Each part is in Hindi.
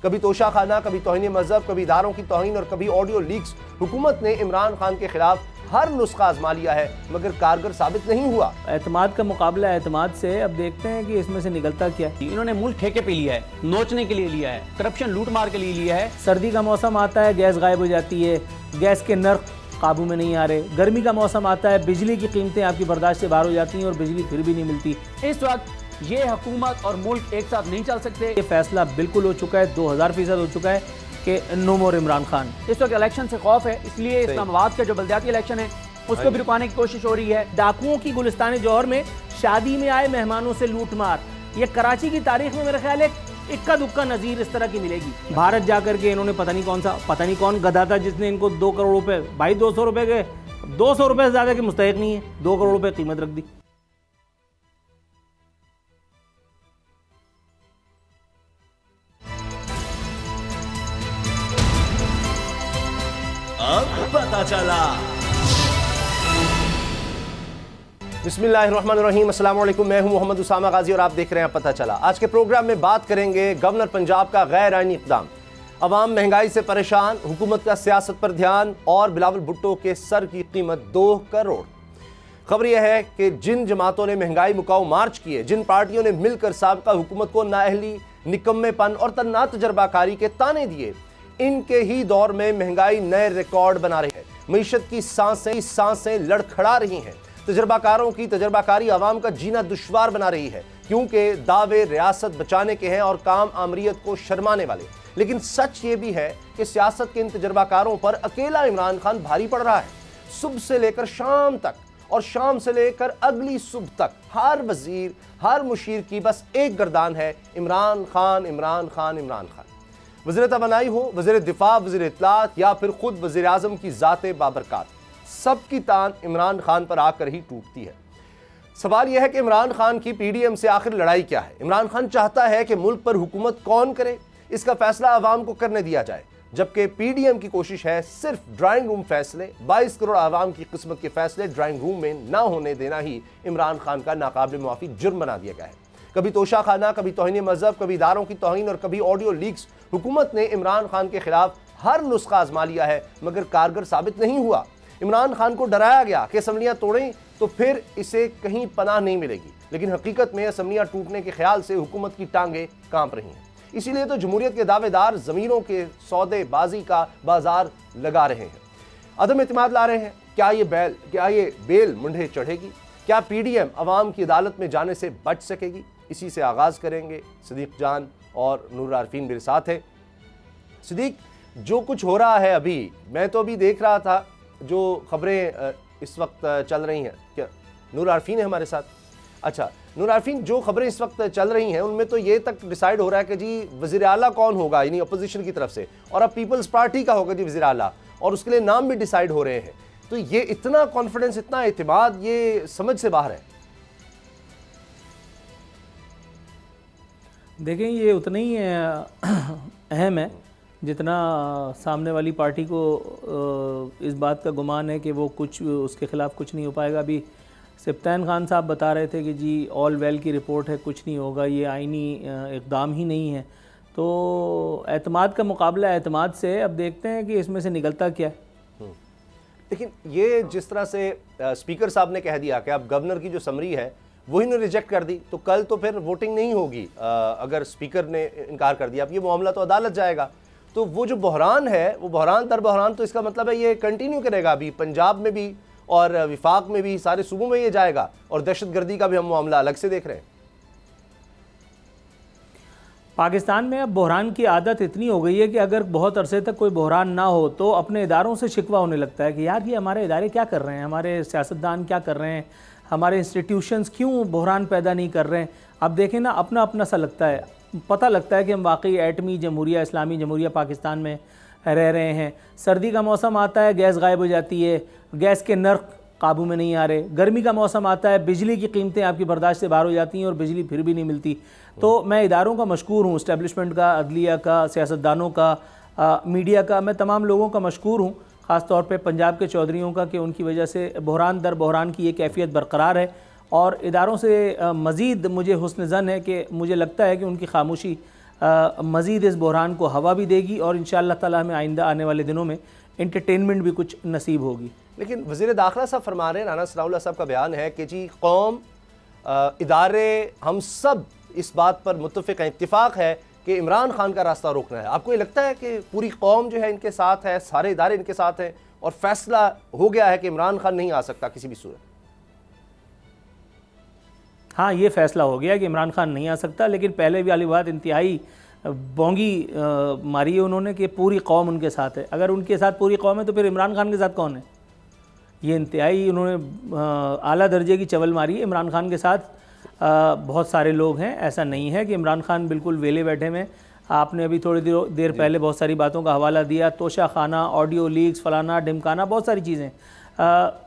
कभी तोशाखाना, कभी तौहीन मजहब, कभी इदारों की तौहीन और कभी ऑडियो लीक्स। हुकूमत ने इमरान खान के खिलाफ हर नुस्खा आजमा लिया है मगर कारगर साबित नहीं हुआ। एतमाद का मुकाबला एतमाद से, अब देखते हैं कि इसमें से निकलता क्या है। इन्होंने मुल्क ठेके पे लिया है, नोचने के लिए लिया है, करप्शन लूट मार के लिए लिया है। सर्दी का मौसम आता है, गैस गायब हो जाती है, गैस के नर्क काबू में नहीं आ रहे। गर्मी का मौसम आता है, बिजली की कीमतें आपकी बर्दाश्त से बाहर हो जाती हैं और बिजली फिर भी नहीं मिलती। इस वक्त ये हुकूमत और मुल्क एक साथ नहीं चल सकते। ये फैसला बिल्कुल हो चुका है, 2000% हो चुका है कि नो मोर इमरान खान। इस वक्त इलेक्शन से खौफ है, इसलिए इस्लामाबाद का जो बल्दियाती इलेक्शन है उसको भी रुकाने की कोशिश हो रही है। डाकुओं की गुलिस्तान जौहर में शादी में आए मेहमानों से लूट मार, ये कराची की तारीख में मेरा ख्याल है इक्का दुक्का नज़ीर इस तरह की मिलेगी। भारत जाकर के इन्होंने पता नहीं कौन गधा था जिसने इनको 2 करोड़ रुपए, भाई 200 रुपए के, 200 रुपए से ज़्यादा के मुस्तहिक नहीं है, 2 करोड़ रुपए कीमत रख दी। अब पता चला। बिस्मिल्लाहिर्रहमानिर्रहीम, अस्सलाम वालेकुम। मैं हूं मोहम्मद उसामा गाजी और आप देख रहे हैं पता चला। आज के प्रोग्राम में बात करेंगे गवर्नर पंजाब का गैर आईनी इक़दाम, अवाम महंगाई से परेशान, हुकूमत का सियासत पर ध्यान और बिलावल भुट्टो के सर की कीमत 2 करोड़। खबर यह है कि जिन जमातों ने महंगाई मुकाऊ मार्च किए, जिन पार्टियों ने मिलकर साबिका हुकूमत को नाअहली, निकम्मेपन और तन्ना तजर्बाकारी के ताने दिए, इनके ही दौर में महंगाई नए रिकॉर्ड बना रही है। मईशत की सांसें लड़खड़ा रही हैं। तजर्बाकारों की तजर्बाकारी आवाम का जीना दुश्वार बना रही है, क्योंकि दावे रियासत बचाने के हैं और काम आमरीत को शर्माने वाले। लेकिन सच ये भी है कि सियासत के इन तजर्बाकारों पर अकेला इमरान खान भारी पड़ रहा है। सुबह से लेकर शाम तक और शाम से लेकर अगली सुबह तक हर वजीर, हर मुशीर की बस एक गर्दान है, इमरान खान, इमरान खान, इमरान खान। वज़ीर तवानाई हो, वज़ीर दिफा, वज़ीर इत्तलात या फिर खुद वज़ीर आज़म की ज़ाते बाबरकत, सबकी तान इमरान खान पर आकर ही टूटती है। सवाल यह है कि इमरान खान की पीडीएम से आखिर लड़ाई क्या है। इमरान खान चाहता है कि मुल्क पर हुकूमत कौन करे, इसका फैसला आवाम को करने दिया जाए, जबकि पीडीएम की कोशिश है सिर्फ ड्राइंग रूम फैसले, 22 करोड़ आवाम की किस्मत के फैसले ड्राइंग रूम में ना होने देना ही इमरान खान का नाकाबिल मुआफ़ी जुर्म बना दिया गया है। कभी तोशाखाना, कभी तौहीन मजहब, कभी इदारों की तौहीन और कभी ऑडियो लीक्स। हुकूमत ने इमरान खान के खिलाफ हर नुस्खा आजमा लिया है मगर कारगर साबित नहीं हुआ। इमरान खान को डराया गया कि असम्बलियाँ तोड़ें तो फिर इसे कहीं पनाह नहीं मिलेगी, लेकिन हकीकत में असम्बलियाँ टूटने के ख्याल से हुकूमत की टांगें कांप रही हैं। इसीलिए तो जमहूरियत के दावेदार ज़मीरों के सौदेबाजी का बाजार लगा रहे हैं, अदम एतमाद ला रहे हैं। क्या ये बेल मुंढे चढ़ेगी? क्या पीडीएम अवाम की अदालत में जाने से बच सकेगी? इसी से आगाज़ करेंगे। सदीक जान और नूर आरफीन मेरे साथ है। सदीक, जो कुछ हो रहा है अभी, मैं तो अभी देख रहा था जो खबरें इस वक्त चल रही हैं। क्या नूर आरफीन है हमारे साथ? अच्छा नूर आरफीन, जो खबरें इस वक्त चल रही हैं उनमें तो ये तक डिसाइड हो रहा है कि जी वज़ीर आला कौन होगा, यानी अपोजिशन की तरफ से, और अब पीपल्स पार्टी का होगा जी वज़ीर आला, और उसके लिए नाम भी डिसाइड हो रहे हैं। तो ये इतना कॉन्फिडेंस, इतना एतमाद, ये समझ से बाहर है। देखें, ये उतना ही अहम है जितना सामने वाली पार्टी को इस बात का गुमान है कि वो कुछ उसके ख़िलाफ़ कुछ नहीं हो पाएगा। अभी सिप्तान खान साहब बता रहे थे कि जी ऑल वेल की रिपोर्ट है, कुछ नहीं होगा, ये आईनी इक़दाम ही नहीं है। तो एतमाद का मुकाबला एतमाद से, अब देखते हैं कि इसमें से निकलता क्या है। लेकिन ये जिस तरह से स्पीकर साहब ने कह दिया कि अब गवर्नर की जो समरी है वही ने रिजेक्ट कर दी, तो कल तो फिर वोटिंग नहीं होगी। अगर स्पीकर ने इनकार कर दिया, अब ये मामला तो अदालत जाएगा, तो वो जो बहरान है वो बहरान दर बहरान, तो इसका मतलब है ये कंटिन्यू करेगा। अभी पंजाब में भी और विफाक में भी, सारे सूबों में ये जाएगा, और दहशतगर्दी का भी हम मामला अलग से देख रहे हैं। पाकिस्तान में अब बहरान की आदत इतनी हो गई है कि अगर बहुत अरसे तक कोई बहरान ना हो तो अपने इदारों से शिकवा होने लगता है कि यार ये हमारे इदारे क्या कर रहे हैं, हमारे सियासतदान क्या कर रहे हैं, हमारे इंस्टीट्यूशंस क्यों बहरान पैदा नहीं कर रहे हैं। अब देखें ना, अपना अपना सा लगता है, पता लगता है कि हम वाकई एटमी जमहूरिया, इस्लामी जमहूरिया पाकिस्तान में रह रहे हैं। सर्दी का मौसम आता है, गैस गायब हो जाती है, गैस के नर्क काबू में नहीं आ रहे। गर्मी का मौसम आता है, बिजली की कीमतें आपकी बर्दाश्त से बाहर हो जाती हैं और बिजली फिर भी नहीं मिलती। तो मैं इदारों का मशकूर हूँ, इस्टेब्लिशमेंट का, अदलिया का, सियासतदानों का, मीडिया का, मैं तमाम लोगों का मशकूर हूँ, ख़ास तौर पे पंजाब के चौधरीयों का, कि उनकी वजह से बहरान दर बहरान की ये कैफियत बरकरार है। और इदारों से मज़ीद मुझे हुस्न ज़न है कि मुझे लगता है कि उनकी खामोशी मज़ीद इस बहरान को हवा भी देगी और इंशाअल्लाह ताला हमें आइंदा आने वाले दिनों में एंटरटेनमेंट भी कुछ नसीब होगी। लेकिन वज़ीर दाखिला साहब फरमा रहे हैं, राना सनाउल्लाह साहब का बयान है कि जी कौम, इदारे, हम सब इस बात पर मुत्तफ़िक़ हैं, इत्तिफ़ाक़ है कि इमरान खान का रास्ता रोकना है। आपको ये लगता है कि पूरी कौम जो है इनके साथ है, सारे इदारे इनके साथ हैं और फैसला हो गया है कि इमरान खान नहीं आ सकता किसी भी सूरत? हाँ, ये फैसला हो गया कि इमरान खान नहीं आ सकता, लेकिन पहले भी वाली बात इंतहाई बोंगी मारी है उन्होंने कि पूरी कौम उनके साथ है। अगर उनके साथ पूरी कौम है तो फिर इमरान खान के साथ कौन है? ये इंतहाई उन्होंने आला दर्जे की चवल मारी है। इमरान खान के साथ बहुत सारे लोग हैं, ऐसा नहीं है कि इमरान खान बिल्कुल वेले बैठे में। आपने अभी थोड़ी देर पहले बहुत सारी बातों का हवाला दिया, तोशा खाना, ऑडियो लीक्स, फलाना ढिमकाना, बहुत सारी चीज़ें।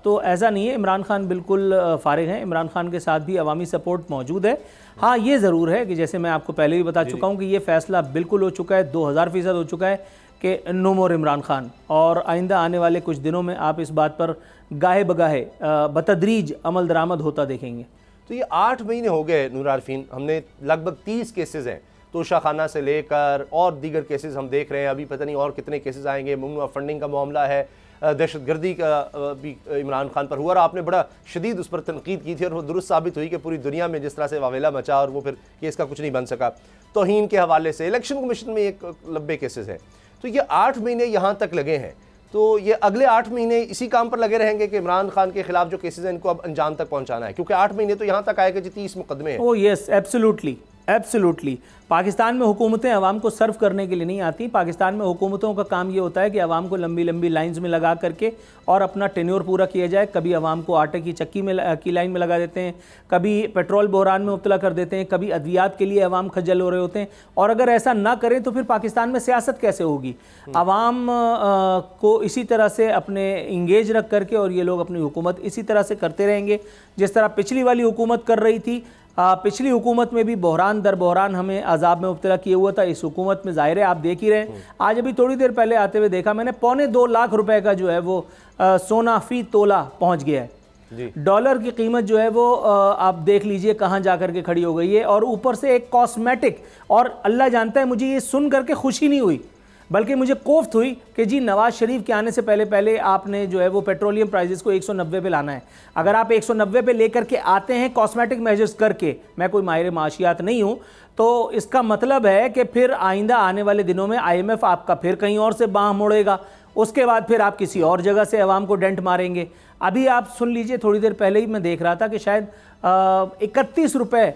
तो ऐसा नहीं है, इमरान खान बिल्कुल फ़ारिग हैं। इमरान खान के साथ भी अवामी सपोर्ट मौजूद है। हाँ, ये ज़रूर है कि जैसे मैं आपको पहले भी बता चुका हूँ कि ये फ़ैसला बिल्कुल हो चुका है, 2000% हो चुका है कि नो मोर इमरान खान। और आइंदा आने वाले कुछ दिनों में आप इस बात पर गाहे बगाहे बतदरीज अमल दरामद होता देखेंगे। तो ये 8 महीने हो गए नूर आरफीन, हमने लगभग 30 केसेस हैं तोशा खाना से लेकर और दीगर केसेस हम देख रहे हैं। अभी पता नहीं और कितने केसेस आएंगे। ममनुआ फंडिंग का मामला है, दहशतगर्दी का भी इमरान खान पर हुआ और आपने बड़ा शदीद उस पर तनकीद की थी और वो दुरुस्त साबित हुई कि पूरी दुनिया में जिस तरह से वावेला मचा और वो फिर केस का कुछ नहीं बन सका। तौहीन के हवाले से इलेक्शन कमीशन में एक लंबे केसेस हैं। तो ये 8 महीने यहाँ तक लगे हैं, तो ये अगले 8 महीने इसी काम पर लगे रहेंगे कि इमरान खान के खिलाफ जो केसेस हैं इनको अब अंजाम तक पहुँचाना है, क्योंकि 8 महीने तो यहाँ तक आए कि 30 मुकदमे हैं। Oh yes, absolutely absolutely. Pakistan में हुकूमतें अवाम को सर्व करने के लिए नहीं आती। पाकिस्तान में हुकूमतों का काम ये होता है कि अवाम को लंबी लंबी लाइंस में लगा करके और अपना टेन्योर पूरा किया जाए। कभी अवाम को आटे की चक्की में की लाइन में लगा देते हैं, कभी पेट्रोल बहरान में मुब्तला कर देते हैं, कभी अद्वियात के लिए अवाम खज्जल हो रहे होते हैं। और अगर ऐसा ना करें तो फिर पाकिस्तान में सियासत कैसे होगी? अवाम को इसी तरह से अपने इंगेज रख करके और ये लोग अपनी हुकूमत इसी तरह से करते रहेंगे जिस तरह पिछली वाली हुकूमत कर रही थी। पिछली हुकूमत में भी बहरान दर बहरान हमें अजाब में मुब्तला किया हुआ था। इस हुकूमत में ज़ाहिर है आप देख ही रहे। आज अभी थोड़ी देर पहले आते हुए देखा मैंने, 2.25 लाख रुपए का जो है वो सोना फी तोला पहुंच गया है। डॉलर की कीमत जो है वो आप देख लीजिए कहाँ जा कर के खड़ी हो गई है। और ऊपर से एक कॉस्मेटिक, और अल्लाह जानता है मुझे ये सुन करके खुशी नहीं हुई बल्कि मुझे कोफ्त हुई कि जी नवाज शरीफ के आने से पहले आपने जो है वो पेट्रोलियम प्राइसेस को 190 पे लाना है। अगर आप 190 पे लेकर के आते हैं कॉस्मेटिक मेजर्स करके, मैं कोई माहिर माशियात नहीं हूँ, तो इसका मतलब है कि फिर आइंदा आने वाले दिनों में IMF आपका फिर कहीं और से बाँह मोड़ेगा, उसके बाद फिर आप किसी और जगह से अवाम को डेंट मारेंगे। अभी आप सुन लीजिए, थोड़ी देर पहले ही मैं देख रहा था कि शायद 31 रुपये,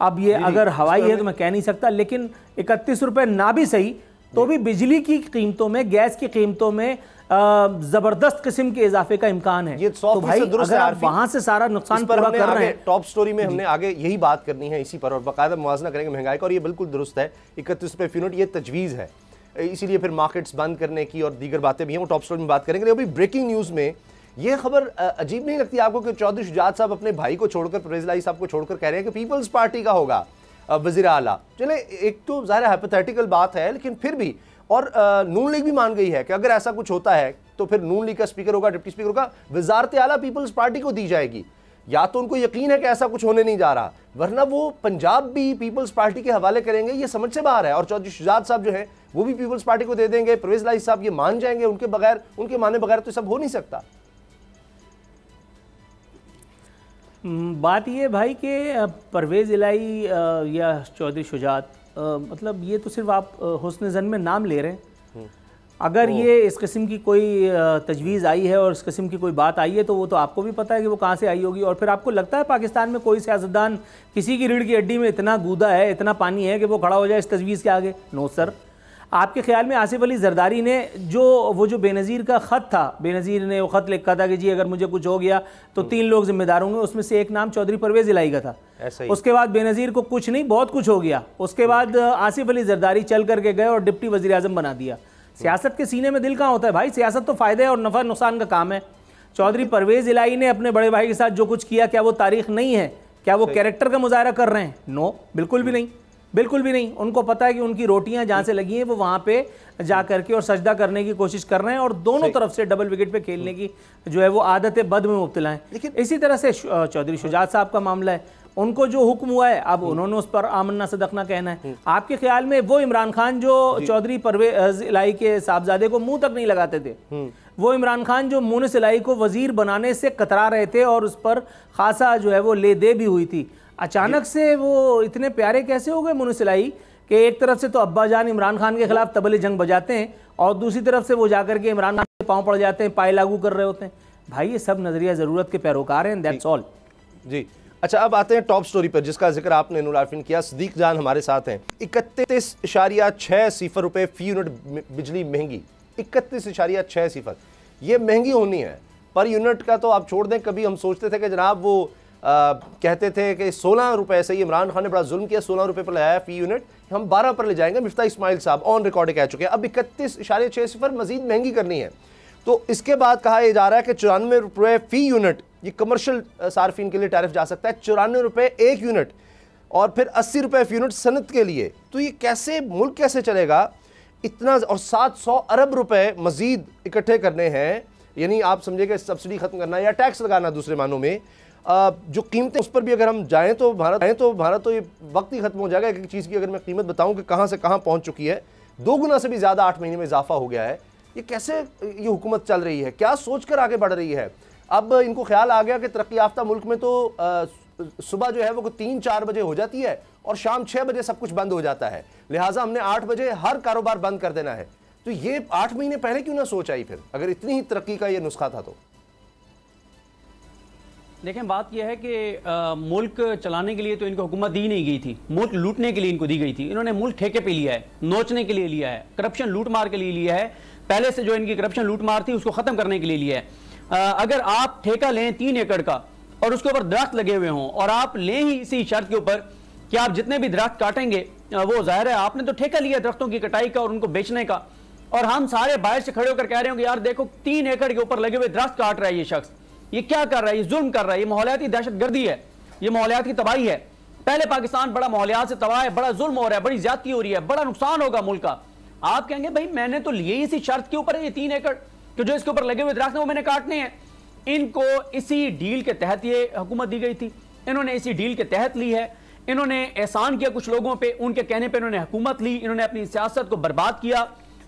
अब ये अगर हवाई है तो मैं कह नहीं सकता, लेकिन 31 रुपये ना भी सही तो भी बिजली की कीमतों में, गैस की कीमतों में जबरदस्त किस्म के इजाफे का इम्कान है। ये तो भाई अगर आप वहां से सारा नुकसान पूरा कर रहे हैं, टॉप स्टोरी में हमने आगे यही बात करनी है इसी पर और बाकायदा मुआवजा करेंगे महंगाई का। और ये बिल्कुल दुरुस्त है, 31 रुपये फी यूनिट ये तजवीज़ है, इसीलिए फिर मार्केट्स बंद करने की और दीगर बातें भी हैं, वो टॉप स्टोरी में बात करेंगे। अभी ब्रेकिंग न्यूज़ में ये खबर अजीब नहीं लगती आपको कि चौधरी शुजात साहब अपने भाई को छोड़कर, परवेज़ इलाही साहब को छोड़कर कह रहे हैं कि पीपल्स पार्टी का होगा वज़ीर आला? चले, एक तो ज़ाहिर हाइपोथेटिकल बात है, लेकिन फिर भी, और नून लीग भी मान गई है कि अगर ऐसा कुछ होता है तो फिर नून लीग का स्पीकर होगा, डिप्टी स्पीकर होगा, वज़ारत आला पीपल्स पार्टी को दी जाएगी। या तो उनको यकीन है कि ऐसा कुछ होने नहीं जा रहा, वरना वो पंजाब भी पीपल्स पार्टी के हवाले करेंगे, ये समझ से बाहर है। और चौधरी शुजात साहब जो है वो भी पीपल्स पार्टी को दे देंगे, परवेज़ इलाही साहब ये मान जाएंगे, उनके बगैर, उनके माने बगैर तो सब हो नहीं सकता। बात ये भाई कि परवेज़ इलाही या चौधरी शुजात, मतलब ये तो सिर्फ आप हुस्न ज़न में नाम ले रहे हैं। अगर ये इस किस्म की कोई तजवीज़ आई है और इस किस्म की कोई बात आई है तो वो तो आपको भी पता है कि वो कहाँ से आई होगी। और फिर आपको लगता है पाकिस्तान में कोई सियासतदान किसी की रीढ़ की हड्डी में इतना गूदा है, इतना पानी है कि वो खड़ा हो जाए इस तजवीज़ के आगे? No sir. आपके ख्याल में आसिफ अली जरदारी ने जो बेनज़ीर का ख़त था, बेनज़ीर ने वो ख़त लिखा था कि जी अगर मुझे कुछ हो गया तो 3 लोग जिम्मेदार होंगे, उसमें से एक नाम चौधरी परवेज़ इलाही का था। उसके बाद बेनज़ीर को कुछ नहीं, बहुत कुछ हो गया। उसके बाद आसिफ अली जरदारी चल करके गए और डिप्टी वज़ीर आज़म बना दिया। सियासत के सीने में दिल कहाँ होता है भाई? सियासत तो फ़ायदे और नफ़ा नुकसान का काम है। चौधरी परवेज़ इलाही ने अपने बड़े भाई के साथ जो कुछ किया, क्या वो तारीख़ नहीं है? क्या वो कैरेक्टर का मुजाहरा कर रहे हैं? नो, बिल्कुल भी नहीं, बिल्कुल भी नहीं। उनको पता है कि उनकी रोटियां जहां से लगी हैं वो वहां पे जा करके और सजदा करने की कोशिश कर रहे हैं और दोनों तरफ से डबल विकेट पे खेलने की जो है वो आदत बद में मुब्तला है। लेकिन इसी तरह से चौधरी शुजात साहब का मामला है, उनको जो हुक्म हुआ है अब उन्होंने उस पर आमन्ना सदकना कहना है। आपके ख्याल में वो इमरान खान जो चौधरी परवेज इलाही के साहबजादे को मुंह तक नहीं लगाते थे, वो इमरान खान जो मुनिस इलाही को वजीर बनाने से कतरा रहे थे और उस पर खासा जो है वो ले दे भी हुई थी, अचानक से वो इतने प्यारे कैसे हो गए मुनिस इलाही कि एक तरफ से तो अब्बा जान इमरान खान के खिलाफ तबले जंग बजाते हैं और दूसरी तरफ से वो जाकर के इमरान खान के पांव पड़ जाते हैं, पाए लागू कर रहे होते हैं। भाई ये सब नजरिया ज़रूरत के पैरोकार हैं, दैट्स ऑल। जी अच्छा, अब आते हैं टॉप स्टोरी पर जिसका जिक्र आपने नूर आरफीन किया। सदीक जान हमारे साथ हैं। 31.60 रुपये फी यूनिट बिजली महंगी, 31.60 ये महंगी होनी है पर यूनिट का तो आप छोड़ दें। कभी हम सोचते थे कि जनाब वो कहते थे कि 16 रुपये से, इमरान खान ने बड़ा जुल्म किया, 16 रुपये पर लगाया फी यूनिट, हम 12 पर ले जाएंगे। मिफ्ता इस्माइल साहब ऑन रिकॉर्ड कह चुके हैं अब 31.60 मजीद महंगी करनी है। तो इसके बाद कहा यह जा रहा है कि 94 रुपये फी यूनिट, ये कमर्शियल सार्फिन के लिए टैरिफ जा सकता है, 94 रुपये एक यूनिट और फिर 80 रुपये फी यूनिट सनत के लिए। तो ये कैसे मुल्क कैसे चलेगा इतना, और 700 अरब रुपए मजीद इकट्ठे करने हैं, यानी आप समझे कि सब्सिडी खत्म करना या टैक्स लगाना दूसरे मानों में। जो कीमतें उस पर भी अगर हम जाएं तो भारत तो ये वक्त ही खत्म हो जाएगा। एक चीज़ की अगर मैं कीमत बताऊं कि कहां से कहां पहुंच चुकी है, 2 गुना से भी ज़्यादा 8 महीने में इजाफा हो गया है। ये कैसे ये हुकूमत चल रही है, क्या सोच कर आगे बढ़ रही है? अब इनको ख्याल आ गया कि तरक्की याफ्ता मुल्क में तो सुबह जो है वो 3-4 बजे हो जाती है और शाम 6 बजे सब कुछ बंद हो जाता है, लिहाजा हमने 8 बजे हर कारोबार बंद कर देना है। तो ये 8 महीने पहले क्यों ना सोच आई फिर, अगर इतनी ही तरक्की का ये नुस्खा था तो? देखें, बात यह है कि मुल्क चलाने के लिए तो इनको हुकूमत दी नहीं गई थी, मुल्क लूटने के लिए इनको दी गई थी। इन्होंने मुल्क ठेके पे लिया है, नोचने के लिए लिया है, करप्शन लूट मार के लिए लिया है, पहले से जो इनकी करप्शन लूट मार थी उसको खत्म करने के लिए लिया है। अगर आप ठेका लें 3 एकड़ का और उसके ऊपर दरख्त लगे हुए हों और आप लें ही इसी शर्त के ऊपर कि आप जितने भी दरख्त काटेंगे वो जाहिर है आपने तो ठेका लिया दरख्तों की कटाई का और उनको बेचने का, और हम सारे बाहर से खड़े होकर कह रहे हो कि यार देखो 3 एकड़ के ऊपर लगे हुए दरख्त काट रहा है ये शख्स, ये क्या कर रहा है, ये जुल्म कर रहा है, ये माहौलियाती दहशतगर्दी है, ये माहौलियात की तबाही है। पहले पाकिस्तान बड़ा माहौलियात से तबाह है, बड़ा जुल्म हो रहा है, बड़ी ज्यादती हो रही है, बड़ा नुकसान होगा मुल्क का। आप कहेंगे भाई मैंने तो लिए इसी शर्त के ऊपर है ये 3 एकड़ कि जो इसके ऊपर लगे हुए दरख्त हैं वो मैंने काटने हैं। इनको इसी डील के तहत ये हुकूमत दी गई थी, इन्होंने इसी डील के तहत ली है, इन्होंने एहसान किया कुछ लोगों पे, उनके कहने पे इन्होंने हुकूमत ली, इन्होंने अपनी सियासत को बर्बाद किया।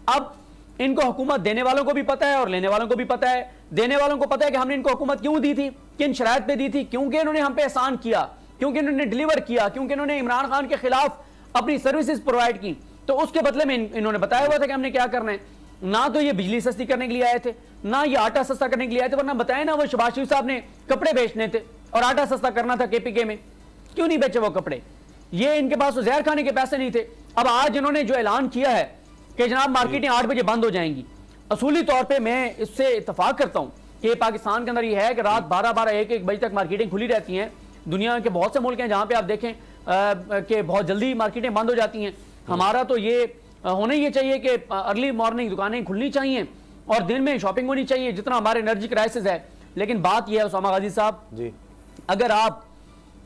अब इनको हुकूमत देने वालों को भी पता है और लेने वालों को भी पता है। देने वालों को पता है कि हमने इनको हुकूमत क्यों दी थी, किन शराइत पे दी थी, क्योंकि इन्होंने हम पे एहसान किया, क्योंकि इन्होंने डिलीवर किया, क्योंकि इन्होंने इमरान खान के खिलाफ अपनी सर्विसेज प्रोवाइड की। तो उसके बदले में इन्होंने बताया हुआ था कि हमने क्या करना है। ना तो ये बिजली सस्ती करने के लिए आए थे, ना ये आटा सस्ता करने के लिए आए थे, वरना बताया ना वो शहबाज शरीफ साहब ने कपड़े बेचने थे और आटा सस्ता करना था केपीके में, क्यों नहीं बेचे वो कपड़े? ये इनके पास तो जहर खाने के पैसे नहीं थे। अब आज इन्होंने जो ऐलान किया है कि जनाब मार्केटें 8 बजे बंद हो जाएंगी, असूली तौर पर मैं इससे इतफाक करता हूं कि पाकिस्तान के अंदर ये है कि रात 12-1 बजे तक मार्केटें खुली रहती हैं। दुनिया के बहुत से मुल्क हैं जहां पे आप देखें कि बहुत जल्दी मार्केटें बंद हो जाती हैं। हमारा तो ये होना ही चाहिए कि अर्ली मॉर्निंग दुकानें खुलनी चाहिए और दिन में शॉपिंग होनी चाहिए, जितना हमारे एनर्जी क्राइसिस है। लेकिन बात यह है उसामा गाजी साहब जी, अगर आप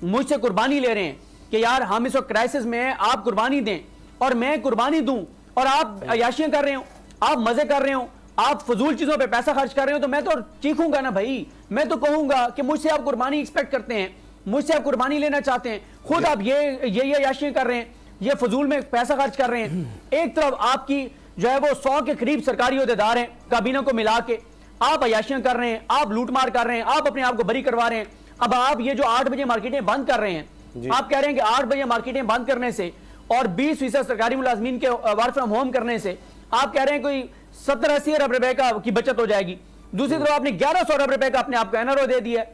मुझसे कुर्बानी ले रहे हैं कि यार हम इस वक्त क्राइसिस में हैं, आप कुर्बानी दें और मैं कुर्बानी दूं, और आप अयाशियां कर रहे हो, आप मजे कर रहे हो, आप फजूल चीजों पे पैसा खर्च कर रहे हो, तो मैं तो चीखूंगा ना भाई। मैं तो कहूंगा कि मुझसे आप कुर्बानी एक्सपेक्ट करते हैं, मुझसे आप कुर्बानी लेना चाहते हैं, खुद आप ये अयाशियां कर रहे हैं, ये फजूल में पैसा खर्च कर रहे हैं। एक तरफ आपकी जो है वो 100 के करीब सरकारी ओहदेदार हैं, काबीना को मिला के आप अयाशियां कर रहे हैं, आप लूटमार कर रहे हैं, आप अपने आप को बरी करवा रहे हैं। अब आप ये जो 8 बजे मार्केटें बंद कर रहे हैं, आप कह रहे हैं कि 8 बजे मार्केटें बंद करने से और 20% सरकारी मुलाजमीन के वर्क फ्रॉम होम करने से आप कह रहे हैं कोई 70-80 अरब रुपए की बचत हो जाएगी। दूसरी तरफ आपने 1100 अरब रुपए का अपने आप को एनआरओ दे दिया।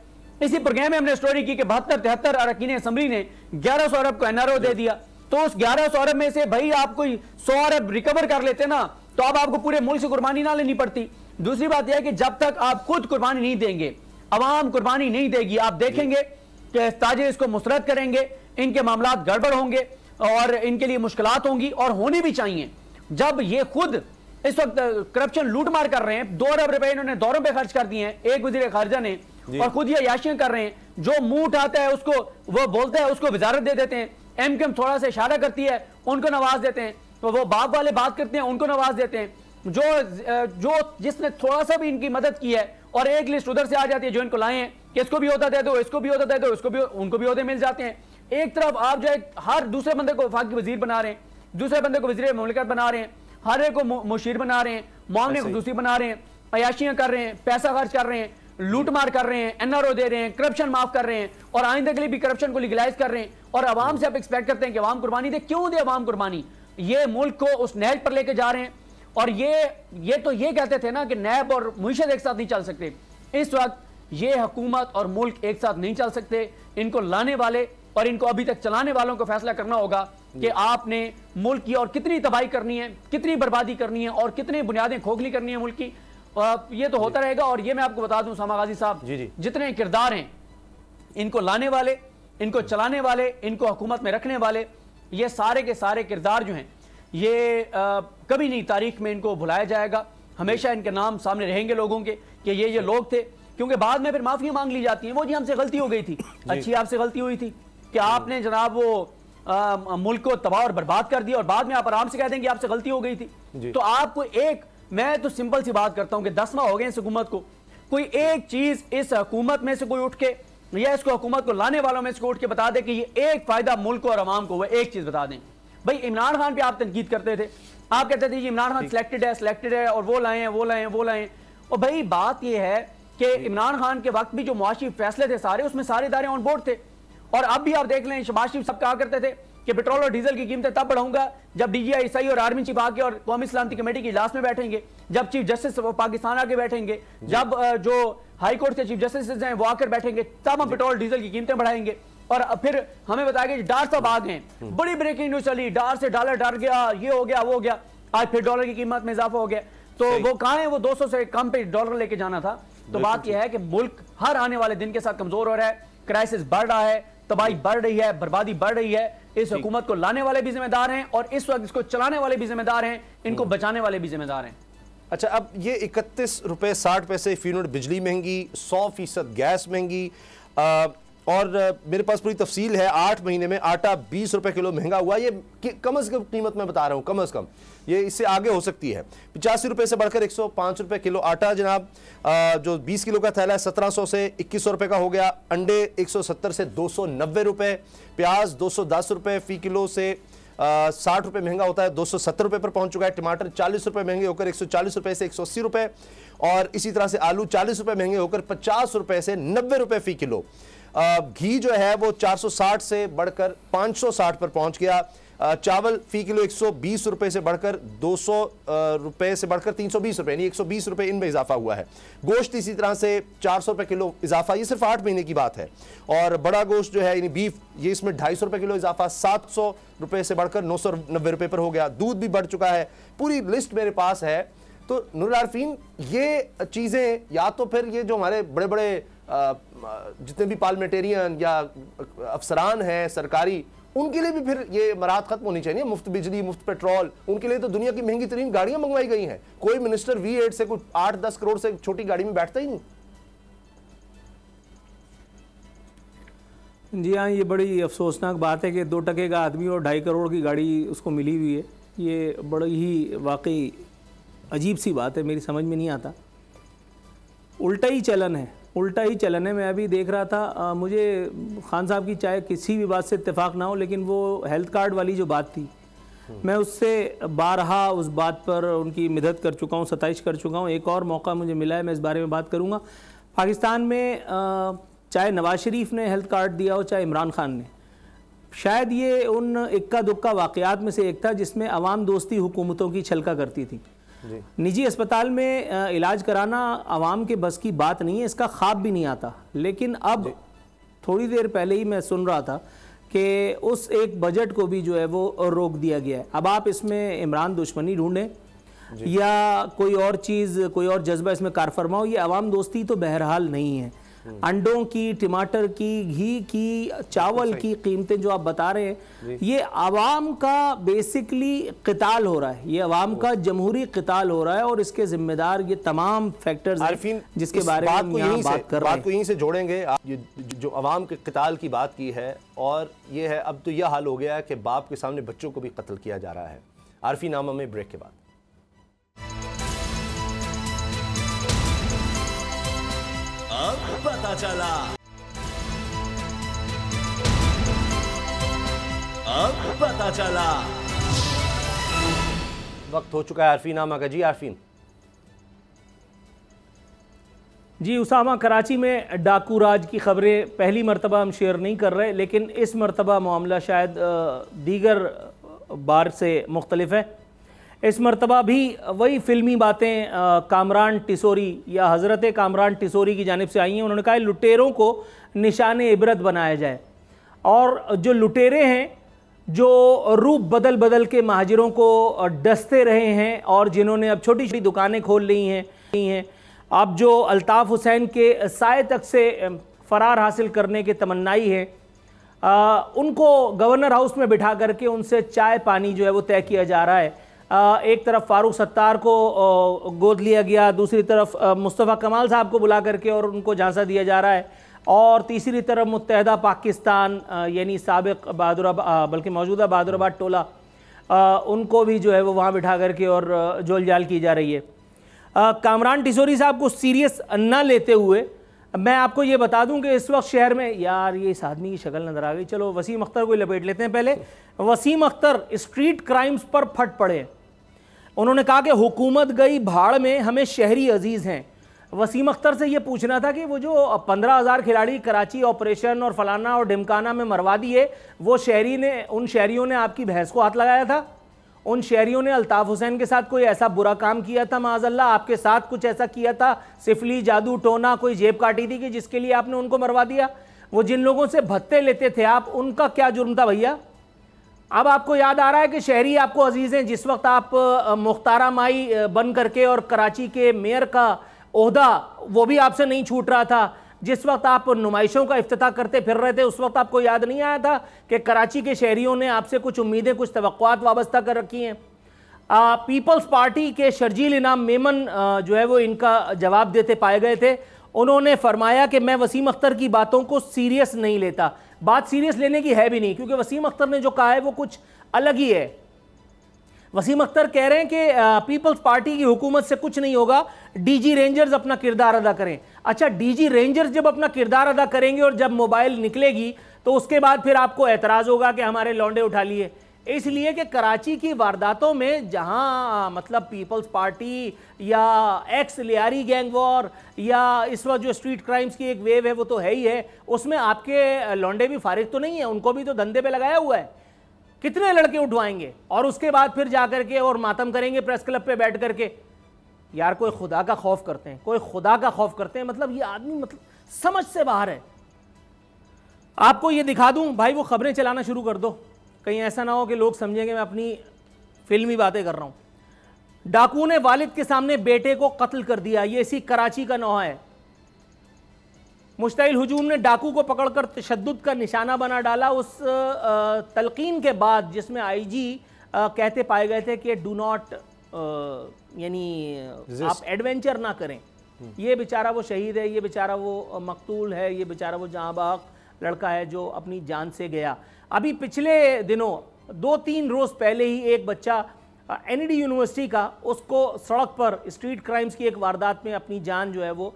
इसी प्रोग्राम में हमने स्टोरी की कि 72-73 अरकान असम्बली ने 1100 अरब को एनआरओ दे दिया। तो उस 1100 अरब में से भाई आप कोई 100 अरब रिकवर कर लेते ना, तो अब आपको पूरे मुल्क से कुर्बानी ना लेनी पड़ती। दूसरी बात यह है कि जब तक आप खुद कुर्बानी नहीं देंगे, अवाम कुर्बानी नहीं देगी, आप देखेंगे कि ताजिर इसको मुस्तरद करेंगे, इनके मामला गड़बड़ होंगे और इनके लिए मुश्किलात होंगी, और होनी भी चाहिए। जब ये खुद इस वक्त करप्शन लूटमार कर रहे हैं, 2 अरब रुपए इन्होंने दौरों पे खर्च कर दिए हैं एक वजीर खारजा ने, और खुद ये याशियां कर रहे हैं। जो मुंह उठाता है उसको वो बोलता है, उसको वजारत दे देते हैं। एमकेएम थोड़ा सा इशारा करती है, उनको नवाज देते हैं। तो वो बाप वाले बात करते हैं, उनको नवाज देते हैं। जो जिसने थोड़ा सा भी इनकी मदद की है और एक लिस्ट उधर से आ जाती है जो इनको लाए हैं, कि इसको भी ओहदा दे दो, इसको भी ओहदा दे दो, इसको भी, उनको भी ओहदे मिल जाते हैं। एक तरफ आप जो है हर दूसरे बंदे को वफाकी वजीर बना रहे हैं, दूसरे बंदे को वजीर मुमलिकत बना रहे हैं, हर एक को मुशीर बना रहे हैं, मामले खुसूसी बना रहे हैं, अयाशियां कर रहे हैं, पैसा खर्च कर रहे हैं, लूट मार कर रहे हैं, एनआरओ दे रहे हैं, करप्शन माफ कर रहे हैं, और आइंदा के लिए भी करप्शन को लीगलाइज कर रहे हैं। और अवाम से आप एक्सपेक्ट करते हैं कि अवाम कुर्बानी दे। क्यों दे अवाम कुर्बानी? ये मुल्क को उस नहज पर लेके जा रहे हैं। और ये तो ये कहते थे ना कि नैब और मुईशत एक साथ नहीं चल सकते। इस वक्त ये हुकूमत और मुल्क एक साथ नहीं चल सकते। इनको लाने वाले और इनको अभी तक चलाने वालों को फैसला करना होगा कि आपने मुल्क की और कितनी तबाही करनी है, कितनी बर्बादी करनी है और कितनी बुनियादें खोखली करनी है मुल्क की। ये तो होता रहेगा। और ये मैं आपको बता दूं उसामा गाजी साहब, जितने किरदार हैं, इनको लाने वाले, इनको चलाने वाले, इनको हुकूमत में रखने वाले, ये सारे के सारे किरदार जो हैं, ये कभी नहीं तारीख में इनको भुलाया जाएगा। हमेशा इनके नाम सामने रहेंगे लोगों के कि ये लोग थे। क्योंकि बाद में फिर माफिया मांग ली जाती हैं, वो जी हमसे गलती हो गई थी, अच्छी आपसे गलती हुई थी कि आपने जनाब वो मुल्क को तबाह और बर्बाद कर दिया, और बाद में आप आराम से कह दें कि आपसे गलती हो गई थी। तो आपको एक, मैं तो सिंपल सी बात करता हूं कि 10 माह हो गए इस हुकूमत को, कोई एक चीज इस हुकूमत में से कोई उठ के, या इसको हुकूमत को लाने वालों में से उठ के बता दे कि ये एक फायदा मुल्क को और अवाम को हुआ, एक चीज बता दें। भाई इमरान खान पे आप तनकीद करते थे, आप कहते थे इमरान खान सिलेक्टेड है और वो लाए हैं, वो लाए हैं, वो लाए हैं। और भाई बात ये है कि इमरान खान के वक्त भी जो मुआशी फैसले थे सारे, उसमें सारे इदारे ऑन बोर्ड थे। और अब भी आप देख लें, शहबाज शरीफ सब कहा करते थे कि पेट्रोल और डीजल की कीमतें तब बढ़ाऊंगा जब DGI और आर्मी चीफ आके और कौमी सलामती कमेटी की इजलास में बैठेंगे, जब चीफ जस्टिस पाकिस्तान आके बैठेंगे, जब जो हाई कोर्ट के चीफ जस्टिस हैं वो आकर बैठेंगे, तब हम पेट्रोल डीजल की कीमतें बढ़ाएंगे। और फिर हमें बताया कि डार साहब आ गए, बड़ी ब्रेकिंग न्यूज चली, डार से डॉलर डर गया, ये हो गया, वो हो गया। आज फिर डॉलर की कीमत में इजाफा हो गया। तो वो कहां है, वो 200 से कम पे डॉलर लेके जाना था। तो बात यह है कि मुल्क हर आने वाले दिन के साथ कमजोर हो रहा है, क्राइसिस बढ़ रहा है, तबाही बढ़ रही है, बर्बादी बढ़ रही है। इस हुकूमत को लाने वाले भी जिम्मेदार हैं और इस वक्त इसको चलाने वाले भी जिम्मेदार हैं, इनको बचाने वाले भी जिम्मेदार हैं। अच्छा, अब ये 31 रुपये 60 पैसे फी यूनिट बिजली महंगी, 100% गैस महंगी, और मेरे पास पूरी तफसील है। 8 महीने में आटा 20 रुपये किलो महंगा हुआ। ये कम अज़ कम कीमत में बता रहा हूँ, कम अज़ कम, ये इससे आगे हो सकती है। 85 रुपये से बढ़कर 105 रुपये किलो आटा जनाब। जो 20 किलो का थैला है 1700 से 2100 रुपये का हो गया। अंडे 170 से 290 रुपये। प्याज 210 रुपये फी किलो से 60 रुपये महंगा होता है 270 रुपये पर पहुंच चुका है। टमाटर 40 रुपये महंगे होकर 140 रुपये से 180 रुपये, और इसी तरह से आलू 40 रुपये महंगे होकर 50 रुपये से 90 रुपये फी किलो। घी जो है वो 460 से बढ़कर 560 पर पहुंच गया। चावल फी किलो 120 रुपये से बढ़कर 200 रुपये से बढ़कर 320 रुपये, यानी 120 रुपये इनमें इजाफा हुआ है। गोश्त इसी तरह से 400 रुपये किलो इजाफा, ये सिर्फ 8 महीने की बात है। और बड़ा गोश्त जो है यानी बीफ, ये इसमें 250 रुपये किलो इजाफा, 700 रुपये से बढ़कर 990 रुपये पर हो गया। दूध भी बढ़ चुका है। पूरी लिस्ट मेरे पास है। तो नूर आरफीन, ये चीज़ें या तो फिर ये जो हमारे बड़े बड़े जितने भी पार्लियामेंटेरियन या अफसरान हैं सरकारी, उनके लिए भी फिर ये मराहत खत्म होनी चाहिए। मुफ्त बिजली, मुफ्त पेट्रोल, उनके लिए तो दुनिया की महंगी तरीन गाड़ियां मंगवाई गई हैं। कोई मिनिस्टर V8 से कुछ 8-10 करोड़ से छोटी गाड़ी में बैठता ही नहीं। जी हाँ, ये बड़ी अफसोसनाक बात है कि 2 टके का आदमी और 2.5 करोड़ की गाड़ी उसको मिली हुई है। ये बड़ी ही वाकई अजीब सी बात है, मेरी समझ में नहीं आता। उल्टा ही चलन है, उल्टा ही चलन है। मैं अभी देख रहा था, मुझे खान साहब की चाहे किसी भी बात से इत्तेफाक ना हो, लेकिन वो हेल्थ कार्ड वाली जो बात थी, मैं उससे बारहा उस बात पर उनकी मदद कर चुका हूँ, सताइश कर चुका हूँ। एक और मौका मुझे मिला है, मैं इस बारे में बात करूँगा। पाकिस्तान में चाहे नवाज शरीफ ने हेल्थ कार्ड दिया हो, चाहे इमरान खान ने, शायद ये उन इक्का दुक्का वाक़यात में से एक था जिसमें अवाम दोस्ती हुकूमतों की छलका करती थी। निजी अस्पताल में इलाज कराना आवाम के बस की बात नहीं है, इसका ख्वाब भी नहीं आता। लेकिन अब थोड़ी देर पहले ही मैं सुन रहा था कि उस एक बजट को भी जो है वो रोक दिया गया है। अब आप इसमें इमरान दुश्मनी ढूंढें या कोई और चीज़, कोई और जज्बा इसमें कार फरमाओ, ये आवाम दोस्ती तो बहरहाल नहीं है। अंडों की, टमाटर की, घी की, चावल की कीमतें जो आप बता रहे हैं, ये आवाम का बेसिकली क़िताल हो रहा है, ये आवाम का जमहूरी क़िताल हो रहा है। और इसके जिम्मेदार ये तमाम फैक्टर्स हैं जिसके बारे में हम यहाँ बात कर रहे हैं। बात को यहीं से जोड़ेंगे। ये जो आवाम के क़िताल की बात की है, और ये है अब तो यह हाल हो गया है कि बाप के सामने बच्चों को भी कत्ल किया जा रहा है। आरफी नामा में ब्रेक के बाद। अब पता चला, अब पता चला। वक्त हो चुका है आरफीन आमा का। जी आरफीन। जी उसामा, कराची में डाकू राज की खबरें पहली मरतबा हम शेयर नहीं कर रहे, लेकिन इस मरतबा मामला शायद दीगर बार से मुख्तलिफ है। इस मरतबा भी वही फिल्मी बातें कामरान टिसोरी या हज़रत कामरान टिसोरी की जानिब से आई हैं। उन्होंने कहा लुटेरों को निशान इबरत बनाया जाए, और जो लुटेरे हैं जो रूप बदल बदल के महाजिरों को डसते रहे हैं और जिन्होंने अब छोटी छोटी दुकानें खोल ली हैं, अब जो अल्ताफ़ हुसैन के साए तक से फ़रार हासिल करने के तमन्नाई है, उनको गवर्नर हाउस में बिठा करके उनसे चाय पानी जो है वो तय किया जा रहा है। एक तरफ फ़ारूक सत्तार को गोद लिया गया, दूसरी तरफ मुस्तफ़ा कमाल साहब को बुला करके और उनको झांसा दिया जा रहा है, और तीसरी तरफ मुत्तहदा पाकिस्तान यानी साबिक बहादुराबाद बल्कि मौजूदा बहादुराबाद टोला, उनको भी जो है वो वहाँ बिठा करके और जोल जाल की जा रही है। कामरान टिसोरी साहब को सीरियस ना लेते हुए मैं आपको ये बता दूं कि इस वक्त शहर में, यार ये इस आदमी की शक्ल नज़र आ गई, चलो वसीम अख्तर को लपेट लेते हैं। पहले वसीम अख्तर स्ट्रीट क्राइम्स पर फट पड़े। उन्होंने कहा कि हुकूमत गई भाड़ में, हमें शहरी अजीज़ हैं। वसीम अख्तर से ये पूछना था कि वो जो 15,000 खिलाड़ी कराची ऑपरेशन और फलाना और ढिमकाना में मरवा दिए, वो उन शहरियों ने आपकी भैंस को हाथ लगाया था? उन शहरियों ने अल्ताफ़ हुसैन के साथ कोई ऐसा बुरा काम किया था माज़अल्लाह? आपके साथ कुछ ऐसा किया था, सिफली, जादू टोना, कोई जेब काटी थी कि जिसके लिए आपने उनको मरवा दिया? वो जिन लोगों से भत्ते लेते थे आप, उनका क्या जुर्म था भैया? अब आपको याद आ रहा है कि शहरी आपको अजीज़ हैं। जिस वक्त आप मुख्तारा माई बन करके और कराची के मेयर का ओहदा वो भी आपसे नहीं छूट रहा था, जिस वक्त आप नुमाइशों का इफ्तिताह करते फिर रहे थे, उस वक्त आपको याद नहीं आया था कि कराची के शहरियों ने आपसे कुछ उम्मीदें, कुछ तवक्कुआत वाबस्ता कर रखी हैं? पीपल्स पार्टी के शर्जील इनाम मेमन जो है वो इनका जवाब देते पाए गए थे। उन्होंने फरमाया कि मैं वसीम अख्तर की बातों को सीरियस नहीं लेता। बात सीरियस लेने की है भी नहीं, क्योंकि वसीम अख्तर ने जो कहा है वो कुछ अलग ही है। वसीम अख्तर कह रहे हैं कि पीपल्स पार्टी की हुकूमत से कुछ नहीं होगा, डीजी रेंजर्स अपना किरदार अदा करें। अच्छा, डीजी रेंजर्स जब अपना किरदार अदा करेंगे और जब मोबाइल निकलेगी तो उसके बाद फिर आपको एतराज़ होगा कि हमारे लौंडे उठा लिए। इसलिए कि कराची की वारदातों में जहां मतलब पीपल्स पार्टी या एक्स लियारी गैंग वॉर या इस वक्त जो स्ट्रीट क्राइम्स की एक वेव है वो तो है ही है, उसमें आपके लौंडे भी फारिग तो नहीं है, उनको भी तो धंधे पे लगाया हुआ है। कितने लड़के उठवाएंगे और उसके बाद फिर जा करके और मातम करेंगे प्रेस क्लब पे बैठ करके? यार कोई खुदा का खौफ करते हैं, कोई खुदा का खौफ करते हैं, मतलब ये आदमी मतलब समझ से बाहर है। आपको ये दिखा दूं भाई, वो खबरें चलाना शुरू कर दो, कहीं ऐसा ना हो कि लोग समझेंगे मैं अपनी फिल्मी बातें कर रहा हूं। डाकू ने वालिद के सामने बेटे को कत्ल कर दिया, ये इसी कराची का नौहा है। मुश्तइल हुजूम ने डाकू को पकड़कर तशद्दुद का निशाना बना डाला उस तलकीन के बाद जिसमें आईजी कहते पाए गए थे कि डू नॉट यानी आप एडवेंचर ना करें। ये बेचारा वो शहीद है, ये बेचारा वो मकतूल है, ये बेचारा वो जहाँबाग लड़का है जो अपनी जान से गया। अभी पिछले दिनों 2-3 रोज़ पहले ही एक बच्चा एनडी यूनिवर्सिटी का, उसको सड़क पर स्ट्रीट क्राइम्स की एक वारदात में अपनी जान जो है वो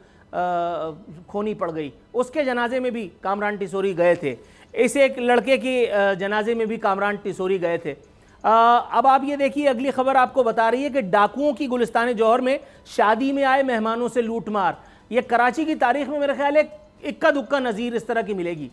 खोनी पड़ गई। उसके जनाजे में भी कामरान टिसोरी गए थे, इस एक लड़के के जनाजे में भी कामरान टिसोरी गए थे। अब आप ये देखिए, अगली खबर आपको बता रही है कि डाकुओं की गुलिस्तान जौहर में शादी में आए मेहमानों से लूटमार। ये कराची की तारीख में मेरे ख्याल है इक्का दुक्का नज़ीर इस तरह की मिलेगी।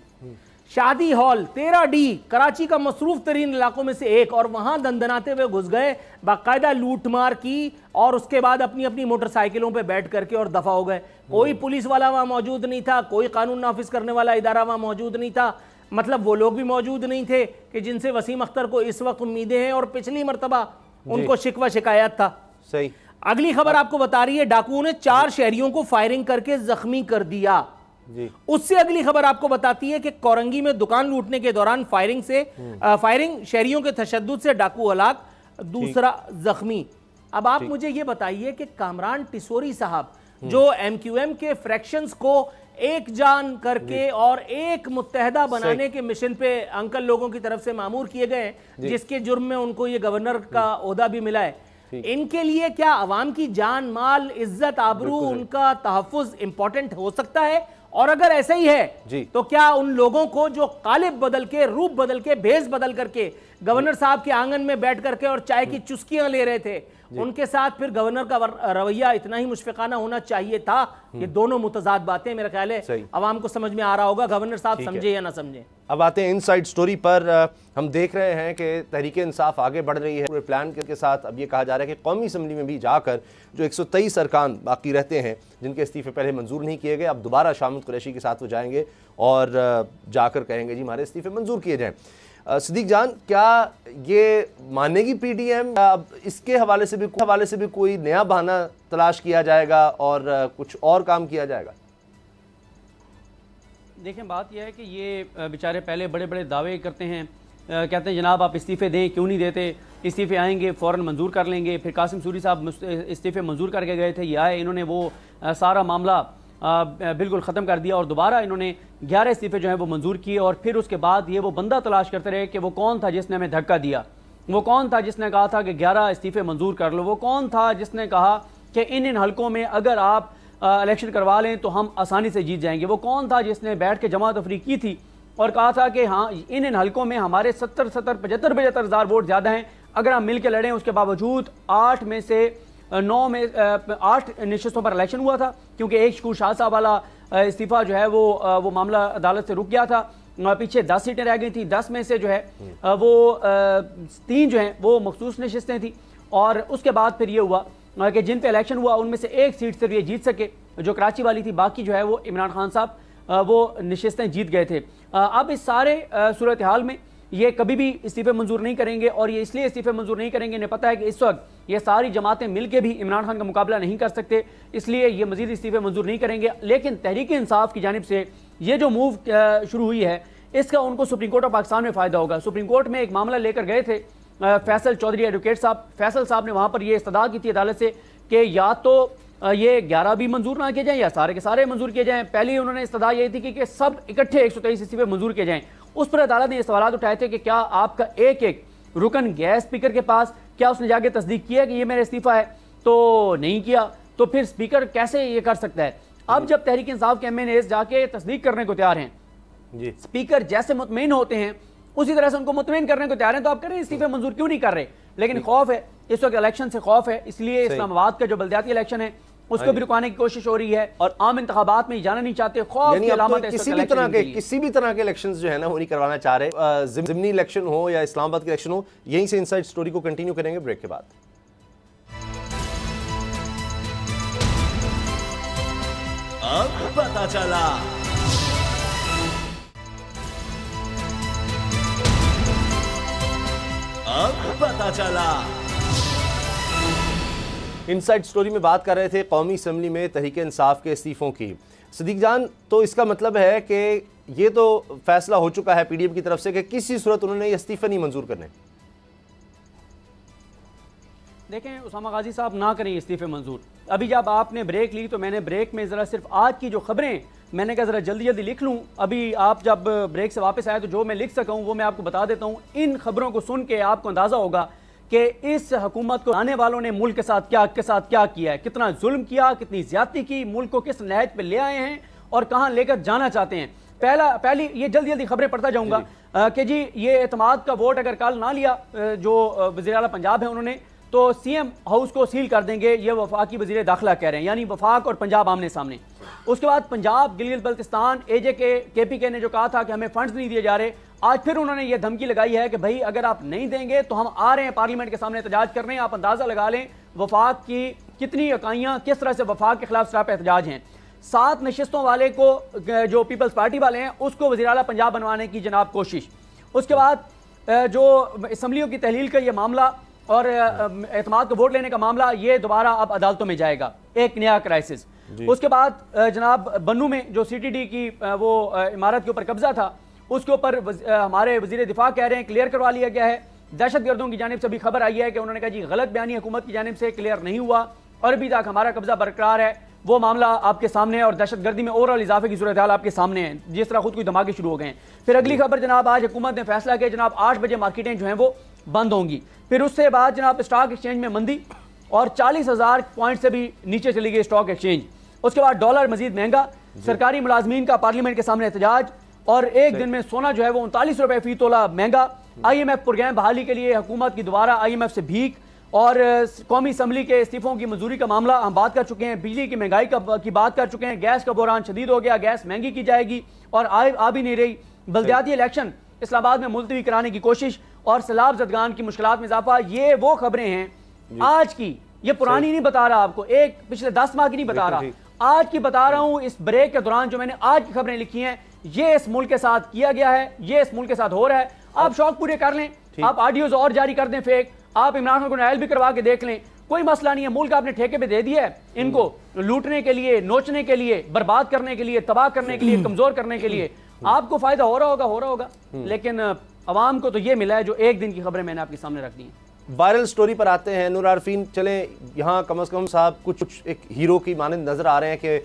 शादी हॉल 13D कराची का मसरूफ तरीन इलाकों में से एक, और वहां दंदनाते हुए घुस गए, बाकायदा लूटमार की और उसके बाद अपनी अपनी मोटरसाइकिलों पे बैठ करके और दफा हो गए। कोई पुलिस वाला वहां मौजूद नहीं था, कोई कानून नाफिज करने वाला इदारा वहां मौजूद नहीं था, मतलब वो लोग भी मौजूद नहीं थे कि जिनसे वसीम अख्तर को इस वक्त उम्मीदें हैं और पिछली मरतबा उनको शिकवा शिकायत था। सही। अगली खबर आपको बता रही है, डाकुओं ने 4 शहरियों को फायरिंग करके जख्मी कर दिया। जी। उससे अगली खबर आपको बताती है कि कोरंगी में दुकान लूटने के दौरान फायरिंग शहरियों के तशद्दुद से डाकू हलाक, दूसरा जख्मी। अब आप मुझे ये बताइए कि कामरान टिसोरी साहब जो MQM के फ्रैक्शंस को एक जान करके और एक मुत्तहदा बनाने के मिशन पे अंकल लोगों की तरफ से मामूर किए गए, जिसके जुर्म में उनको ये गवर्नर का ओहदा भी मिला है, इनके लिए क्या अवाम की जान माल इज्जत आबरू उनका तहफ्फुज इंपॉर्टेंट हो सकता है? और अगर ऐसा ही है तो क्या उन लोगों को जो कालिब बदल के, रूप बदल के, भेष बदल करके गवर्नर साहब के आंगन में बैठ करके और चाय की चुस्कियां ले रहे थे, उनके साथ फिर गवर्नर का रवैया इतना ही मुशफिकाना होना चाहिए था? ये दोनों मुतजाद बातें मेरा ख्याल है अवाम को समझ में आ रहा होगा, गवर्नर साहब समझे या ना समझे। अब आते हैं इनसाइड स्टोरी पर। हम देख रहे हैं कि तहरीक इंसाफ आगे बढ़ रही है पूरे प्लान के साथ। अब ये कहा जा रहा है कि कौमी असम्बली में भी जाकर जो 123 अरकान बाकी रहते हैं जिनके इस्तीफे पहले मंजूर नहीं किए गए, अब दोबारा शामिद कुरैशी के साथ वो जाएंगे और जाकर कहेंगे जी हमारे इस्तीफे मंजूर किए जाएँ। सिद्दीक जान, क्या ये मानेगी पीडीएम? अब इसके हवाले से भी कोई नया बहाना तलाश किया जाएगा और कुछ और काम किया जाएगा? देखें, बात यह है कि ये बेचारे पहले बड़े बड़े दावे करते हैं, कहते हैं जनाब आप इस्तीफ़े दें, क्यों नहीं देते, इस्तीफ़े आएंगे फ़ौरन मंजूर कर लेंगे। फिर कासिम सूरी साहब इस्तीफ़े मंजूर करके गए थे, ये आए, इन्होंने वो सारा मामला बिल्कुल ख़त्म कर दिया और दोबारा इन्होंने 11 इस्तीफ़े जो हैं वो मंजूर किए। और फिर उसके बाद ये वो बंदा तलाश करते रहे कि वो कौन था जिसने हमें धक्का दिया, वो कौन था जिसने कहा था कि 11 इस्तीफ़े मंजूर कर लो, वो कौन था जिसने कहा कि इन हलकों में अगर आप इलेक्शन करवा लें तो हम आसानी से जीत जाएंगे, वो कौन था जिसने बैठ के जमा तफरी की थी और कहा था कि हाँ इन हलकों में हमारे 75 हज़ार वोट ज़्यादा हैं, अगर हम मिल के लड़ें। उसके बावजूद 8 में से 8 नशिस्तों पर इलेक्शन हुआ था, क्योंकि एक शकूर शाह साहब वाला इस्तीफ़ा जो है वो मामला अदालत से रुक गया था। पीछे 10 सीटें रह गई थी, 10 में से जो है वो 3 जो हैं वो मखसूस नशिस्तें थी। और उसके बाद फिर ये हुआ कि जिन पे इलेक्शन हुआ उनमें से एक सीट सिर्फ ये जीत सके जो कराची वाली थी, बाकी जो है वो इमरान खान साहब वो नशिस्तें जीत गए थे। अब इस सारे सूरत हाल में ये कभी भी इस्तीफ़े मंजूर नहीं करेंगे और ये इसलिए इस्तीफ़े मंजूर नहीं करेंगे, इन्हें पता है कि इस वक्त ये सारी जमातें मिलकर भी इमरान खान का मुकाबला नहीं कर सकते, इसलिए ये मजीद इस्तीफ़े मंजूर नहीं करेंगे। लेकिन तहरीक इंसाफ की जानिब से ये जो मूव शुरू हुई है इसका उनको सुप्रीम कोर्ट ऑफ पाकिस्तान में फ़ायदा होगा। सुप्रीम कोर्ट में एक मामला लेकर गए थे फैसल चौधरी एडवोकेट साहब, फैसल साहब ने वहाँ पर ये इस्तदा की थी अदालत से कि या तो ये 11 भी मंजूर ना किए जाएं या सारे के सारे मंजूर किए जाएं। पहले उन्होंने इस्तदा ये थी कि सब इकट्ठे 123 इस्तीफे मंजूर किए जाएं। उस पर अदालत ने ये सवाल उठाए थे कि क्या आपका एक एक रुकन गया स्पीकर के पास, क्या उसने जाके तस्दीक किया कि ये मेरा इस्तीफा है? तो नहीं किया, तो फिर स्पीकर कैसे ये कर सकता है? अब जब तहरीक इंसाफ के एमएनएस जाके तस्दीक करने को तैयार हैं, स्पीकर जैसे मुतमईन होते हैं उसी तरह से उनको मुतमईन करने को तैयार हैं, तो आप करें इस्तीफे मंजूर क्यों नहीं कर रहे? लेकिन खौफ है, इस वक्त इलेक्शन से खौफ है, इसलिए इस्लामाबाद का जो बल्दियाती इलेक्शन है उसको भी रुकवाने की कोशिश हो रही है और आम इंतखाबात में जाना नहीं चाहते। खौफ की अलामत है किसी भी तरह के इलेक्शंस जो है ना वो नहीं करवाना चाह रहे। ज़िमनी इलेक्शन हो या इस्लामाबाद के इलेक्शन हो, यहीं से इनसाइड स्टोरी को कंटिन्यू करेंगे ब्रेक के बाद। अब पता चला इनसाइड स्टोरी में बात कर रहे थे कौमी असम्बली में तहरीक इंसाफ के इस्तीफों की। सिद्दीक जान, तो इसका मतलब है कि ये तो फैसला हो चुका है पीडीएम की तरफ से कि किसी सूरत उन्होंने ये इस्तीफे नहीं मंजूर करने। देखें, उसामा गाजी साहब ना करें इस्तीफे मंजूर। अभी जब आपने ब्रेक ली तो मैंने ब्रेक में ज़रा सिर्फ आज की जो खबरें मैंने कहा ज़रा जल्दी जल्दी लिख लूँ। अभी आप जब ब्रेक से वापस आए तो जो मैं लिख सका हूँ वो मैं आपको बता देता हूँ। इन खबरों को सुन के आपको अंदाज़ा होगा कि इस हुकूमत को आने वालों ने मुल्क के साथ क्या किया है, कितना जुल्म किया, कितनी ज्यादती की, मुल्क को किस नहज पे ले आए हैं और कहाँ लेकर जाना चाहते हैं। पहली ये जल्दी जल्दी खबरें पढ़ता जाऊँगा कि जी ये एतमाद का वोट अगर कल ना लिया जो वज़ीर आला पंजाब है उन्होंने, तो सीएम हाउस को सील कर देंगे, ये वफाकी वज़ीर दाखिला कह रहे हैं, यानी वफाक और पंजाब आमने सामने। उसके बाद पंजाब गिलगित बल्तिस्तान एजेके केपीके ने जो कहा था कि हमें फंड्स नहीं दिए जा रहे, आज फिर उन्होंने ये धमकी लगाई है कि भाई अगर आप नहीं देंगे तो हम आ रहे हैं पार्लियामेंट के सामने एहतजाज करने। आप अंदाजा लगा लें वफाक की कितनी इकाइयां किस तरह से वफाक के खिलाफ सराप एहतजाज हैं। 7 नशिस्तों वाले को जो पीपल्स पार्टी वाले हैं उसको वज़ीर आला पंजाब बनवाने की जनाब कोशिश। उसके बाद जो असम्बलियों की तहलील का ये मामला और एतमाद को वोट लेने का मामला, ये दोबारा अब अदालतों में जाएगा, एक नया क्राइसिस। उसके बाद जनाब बन्नू में जो सीटीडी की वो इमारत के ऊपर कब्जा था उसके ऊपर हमारे वजीर दिफा कह रहे हैं क्लियर करवा लिया गया है। दहशतगर्दों की जानिब से भी खबर आई है कि उन्होंने कहा जी गलत बयानी हुकूमत की जानिब से क्लियर नहीं हुआ और अभी तक हमारा कब्जा बरकरार है। वो मामला आपके सामने है और दहशतगर्दी में ओवरऑल इजाफे की सूरत हाल आपके सामने है, जिस तरह खुद कोई धमाके शुरू हो गए हैं। फिर अगली खबर जनाब, आज हुकूमत ने फैसला किया जनाब 8 बजे मार्केटें जो हैं वो बंद होंगी। फिर उससे बाद जनाब स्टॉक एक्सचेंज में मंदी, और 40,000 पॉइंट से भी नीचे चली गई स्टॉक एक्सचेंज। उसके बाद डॉलर मजीद महंगा, सरकारी मुलाजमीन का पार्लियामेंट के सामने एहतजाज, और एक दिन में सोना जो है वो 39 रुपए फी तोला महंगा। IMF पुरगैम बहाली के लिए हुकूमत की दोबारा IMF से भीख, और कौमी असम्बली के इस्तीफों की मंजूरी का मामला हम बात कर चुके हैं। बिजली की महंगाई की बात कर चुके हैं। गैस का बहरान शदीद हो गया, गैस महंगी की जाएगी और आ भी नहीं रही। बल्दियाती इलेक्शन इस्लामाबाद में मुलतवी कराने की कोशिश और सैलाब ज़दगान की मुश्किलात में इजाफा। ये वो खबरें हैं आज की, ये पुरानी नहीं बता रहा आपको, एक पिछले 10 माह की नहीं बता रहा, आज की बता रहा हूं। इस ब्रेक के दौरान जो मैंने आज की खबरें लिखी हैं, ये इस मुल्क के साथ किया गया है, ये इस मुल्क के साथ हो रहा है। आप शौक पूरे कर लें, आप ऑडियोज और जारी कर दें फेक, आप इमरान खान को नायल भी करवा के देख लें, कोई मसला नहीं है। मुल्क आपने ठेके पे दे दिया है इनको लूटने के लिए, नोचने के लिए, बर्बाद करने के लिए, तबाह करने के लिए, कमजोर करने के लिए। आपको फायदा हो रहा होगा, लेकिन अवाम को तो ये मिला है जो एक दिन की खबरें मैंने आपके सामने रख दी हैं। वायरल स्टोरी पर आते हैं नूर आरफीन। चलें, यहाँ कम से कम साहब कुछ एक हीरो की मानंद नजर आ रहे हैं कि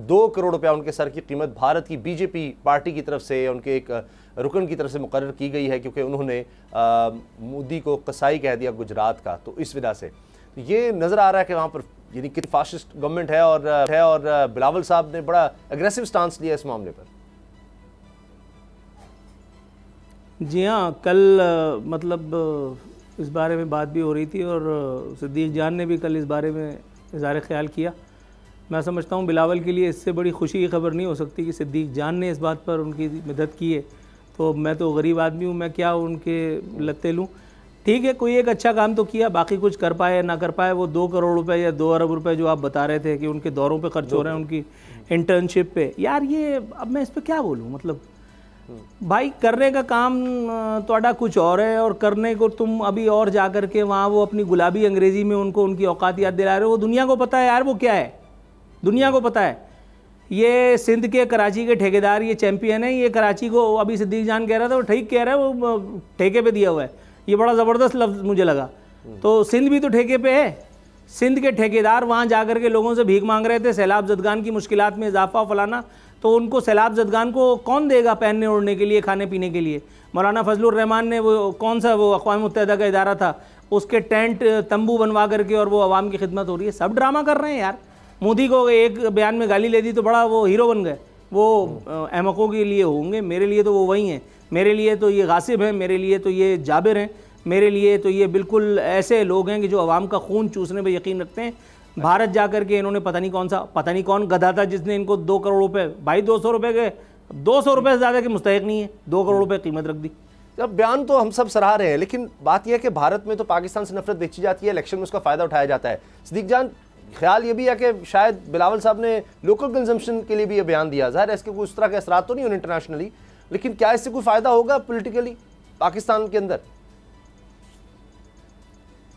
2 करोड़ रुपया उनके सर की कीमत भारत की बीजेपी पार्टी की तरफ से, उनके एक रुकन की तरफ से मुकर्रर की गई है, क्योंकि उन्होंने मोदी को कसाई कह दिया गुजरात का। तो इस वजह से तो ये नज़र आ रहा है कि वहाँ पर यानी कि फाशिस्ट गवर्नमेंट है, और बिलावल साहब ने बड़ा एग्रेसिव स्टांस लिया इस मामले पर। जी हाँ, कल मतलब इस बारे में बात भी हो रही थी, और सिद्दीक जान ने भी कल इस बारे में इज़हार ख्याल किया। मैं समझता हूँ बिलावल के लिए इससे बड़ी खुशी की खबर नहीं हो सकती कि सिद्दीक जान ने इस बात पर उनकी मदद की है। तो मैं तो गरीब आदमी हूँ, मैं क्या उनके लत्ते लूँ। ठीक है, कोई एक अच्छा काम तो किया, बाकी कुछ कर पाए ना कर पाए। वो 2 करोड़ रुपए या 2 अरब रुपए जो आप बता रहे थे कि उनके दौरों पे खर्च हो रहे हैं, उनकी इंटर्नशिप पे, यार ये अब मैं इस पर क्या बोलूँ। मतलब भाई करने का काम तोड़ा कुछ और है, और करने को तुम अभी और जा कर के वहाँ वो अपनी गुलाबी अंग्रेज़ी में उनको उनकी औकात याद दिला रहे हो। वो दुनिया को पता है यार वो क्या है, दुनिया को पता है। ये सिंध के कराची के ठेकेदार, ये चैंपियन है। ये कराची को अभी सिद्दीक जान कह रहा था, वो ठीक कह रहा है, वो ठेके पे दिया हुआ है। ये बड़ा ज़बरदस्त लफ्ज़ मुझे लगा। तो सिंध भी तो ठेके पे है। सिंध के ठेकेदार वहाँ जा कर के लोगों से भीख मांग रहे थे, सैलाब ज़दगान की मुश्किलात में इजाफा फलाना। तो उनको सैलाब ज़दगान को कौन देगा पहनने ओढ़ने के लिए, खाने पीने के लिए। मौलाना फजलुर रहमान ने वो कौन सा वो अक़वाम मुत्तहिदा का इदारा था, उसके टेंट तंबू बनवा करके और वो आवाम की खिदमत हो रही है। सब ड्रामा कर रहे हैं यार। मोदी को एक बयान में गाली ले दी तो बड़ा वो हीरो बन गए। वो अहमकों के लिए होंगे, मेरे लिए तो वो वही हैं। मेरे लिए तो ये गासिब हैं, मेरे लिए तो ये जाबिर हैं, मेरे लिए तो ये बिल्कुल ऐसे लोग हैं कि जो आवाम का खून चूसने पर यकीन रखते हैं। भारत जाकर के इन्होंने पता नहीं कौन गधा था जिसने इनको 2 करोड़ रुपए, भाई 200 रुपये के, 200 रुपये से ज़्यादा के मुस्तहिक नहीं है, 2 करोड़ रुपये कीमत रख दी। अब बयान तो हम सब सराह रहे हैं, लेकिन बात यह है कि भारत में तो पाकिस्तान से नफरत बेची जाती है, इलेक्शन में उसका फ़ायदा उठाया जाता है। सिद्दीक जान, ख्याल ये भी है कि शायद बिलावल साहब ने लोकल कंजम्पशन के लिए भी ये बयान दिया। ज़ाहिर है इसके कोई उस तरह के असरात तो नहीं होने इंटरनेशनली, लेकिन क्या इससे कोई फ़ायदा होगा पॉलिटिकली पाकिस्तान के अंदर?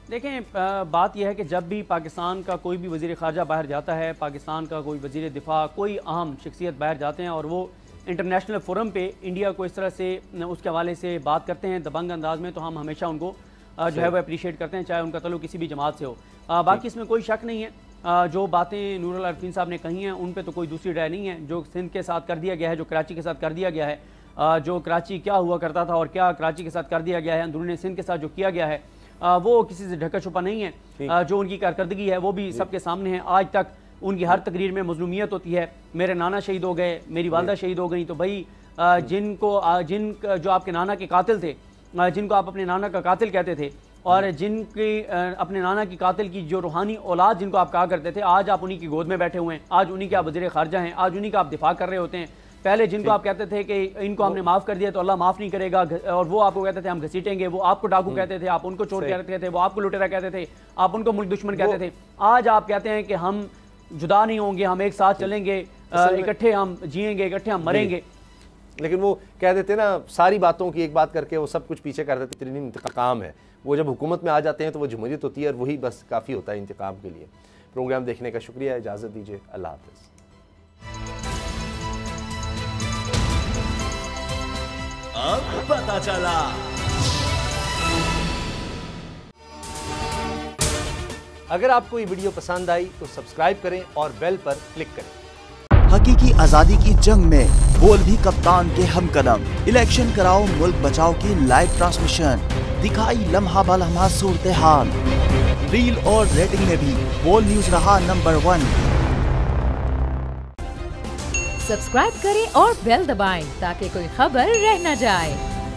देखें, बात यह है कि जब भी पाकिस्तान का कोई भी वज़ीर ख़ारजा बाहर जाता है, पाकिस्तान का कोई वज़ीर दिफा, कोई अहम शख्सियत बाहर जाते हैं और वो इंटरनेशनल फोरम पे इंडिया को इस तरह से उसके हवाले से बात करते हैं दबंग अंदाज में, तो हम हमेशा उनको जो है वो अप्रिशिएट करते हैं, चाहे उनका तल्लुक किसी भी जमात से हो। बाकी इसमें कोई शक नहीं है, जो बातें नूरुल अरफीन साहब ने कही हैं उन पे तो कोई दूसरी राय नहीं है। जो सिंध के साथ कर दिया गया है, जो कराची के साथ कर दिया गया है, जो कराची क्या हुआ करता था और क्या कराची के साथ कर दिया गया है, अंदरूनी सिंध के साथ जो किया गया है, वो किसी से ढका छुपा नहीं है। जो उनकी कारकर्दगी है वो भी सबके सामने है। आज तक उनकी हर तकरीर में मजलूमियत होती है, मेरे नाना शहीद हो गए, मेरी वालदा शहीद हो गई। तो भाई जिन जो आपके नाना के कातिल थे, जिनको आप अपने नाना का कातिल कहते थे, और जिनके अपने नाना की कातिल की जो रूहानी औलाद जिनको आप कहा करते थे, आज आप उन्हीं की गोद में बैठे हुए हैं, आज उन्हीं के आप वज़ीर ख़ारजा हैं, आज उन्हीं का आप दिफा कर रहे होते हैं। पहले जिनको आप कहते थे कि इनको हमने माफ़ कर दिया तो अल्लाह माफ़ नहीं करेगा, और वो आपको कहते थे हम घसीटेंगे, वो आपको डाकू कहते थे, आप उनको चोर कहते थे, वो आपको लुटेरा कहते थे, आप उनको मुल्क दुश्मन कहते थे। आज आप कहते हैं कि हम जुदा नहीं होंगे, हम एक साथ चलेंगे, इकट्ठे हम जिएंगे, इकट्ठे हम मरेंगे। लेकिन वो कह देते ना, सारी बातों की एक बात करके वो सब कुछ पीछे कर देते, तेरी इंतकाम है। वो जब हुकूमत में आ जाते हैं तो वो जमहूरियत होती है और वही बस काफ़ी होता है इंतकाम के लिए। प्रोग्राम देखने का शुक्रिया, इजाज़त दीजिए, अल्लाह हाफ़िज़। अब पता चला। अगर आपको ये वीडियो पसंद आई तो सब्सक्राइब करें और बेल पर क्लिक करें। हकीकी आजादी की जंग में बोल भी कप्तान के हम कदम। इलेक्शन कराओ मुल्क बचाओ की लाइव ट्रांसमिशन, दिखाई लम्हा बलम्हा सूरत हाल। रील और रेटिंग में भी बोल न्यूज रहा नंबर 1। सब्सक्राइब करें और बेल दबाएं ताकि कोई खबर रह न जाए।